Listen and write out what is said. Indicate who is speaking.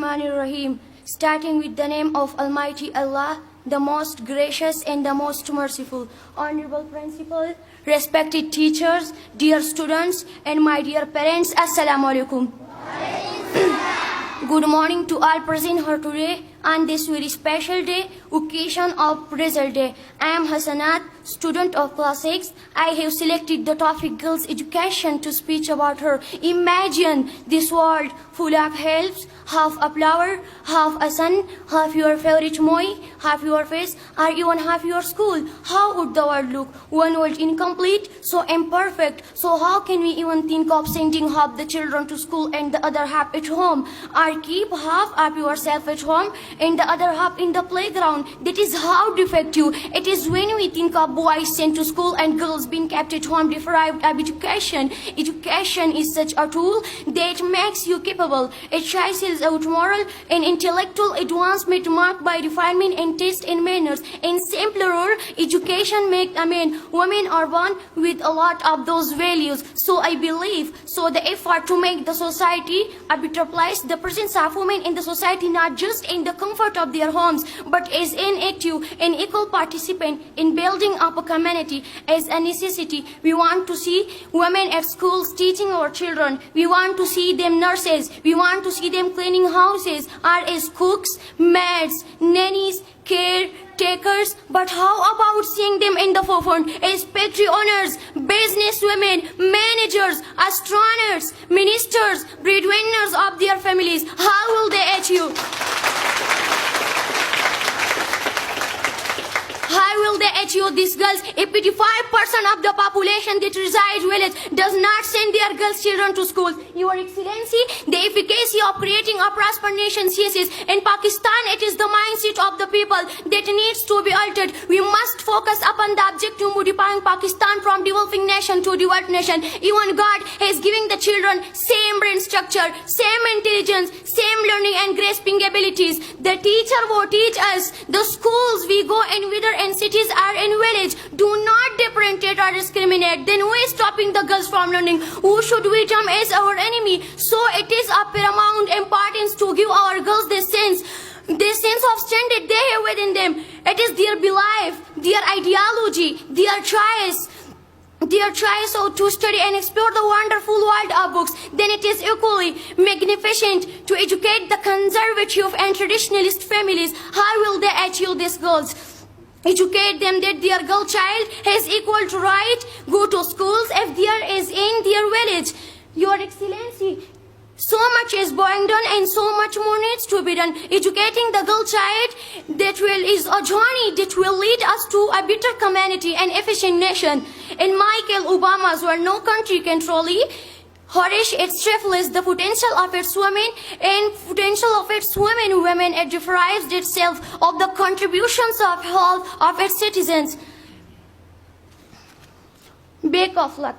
Speaker 1: Bismillahirrahmanirrahim. Starting with the name of Almighty Allah, the most gracious and the most merciful. Honorable Principal, respected teachers, dear students, and my dear parents, Assalamu alaikum. Good morning to all present here today on this very special day, occasion of result day. I am Hasanat, student of class 6. I have selected the topic girls education to speak about her. Imagine this world full of helps, half a flower, half a sun, half your favorite movie, half your face, or even half your school. How would the world look? One world incomplete, so imperfect. So how can we even think of sending half the children to school and the other half at home? Or keep half of yourself at home and the other half in the playground? That is how defective it is when we think of boys sent to school and girls being kept at home deprived of education. Education is such a tool that makes you capable. It chases out moral and intellectual advancement marked by refinement and taste and manners. In simpler, education makes a man. Women are born with a lot of those values. So I believe, so the effort to make the society a better place, the presence of women in the society not just in the comfort of their homes, but as an active and equal participant in building up a community as a necessity. We want to see women at schools teaching our children. We want to see them nurses. We want to see them cleaning houses, or as cooks, maids, nannies, caretakers. But how about seeing them in the forefront as factory owners, business women, managers, astronauts, ministers, breadwinners of their families? How will they achieve? How will they achieve these girls if 85% of the population that resides village does not send their girls children to school? Your Excellency, the efficacy of creating a prosperous nation ceases. In Pakistan, it is the mindset of the people that needs to be altered. We must focus upon the objective of modifying Pakistan from developing nation to developed nation. Even God is giving the children same brain structure, same intelligence, same learning and grasping abilities. The teacher will teach us. The schools we go in whether in cities or in village do not differentiate or discriminate. Then who is stopping the girls from learning? Who should we term as our enemy? So it is of paramount importance to give our girls this sense of standard they have within them. It is their belief, their ideology, their choice to study and explore the wonderful world of books. Then it is equally magnificent to educate the conservative and traditionalist families. How will they achieve these goals? Educate them that their girl child has equal to right, go to schools if there is in their village. Your Excellency, so much is being done and so much more needs to be done. Educating the girl child is a journey that will lead us to a better community and efficient nation. In Michael Obama's where no country can truly nourish its stifles the potential of its women and potential of its women it deprives itself of the contributions of health of its citizens. Best of luck.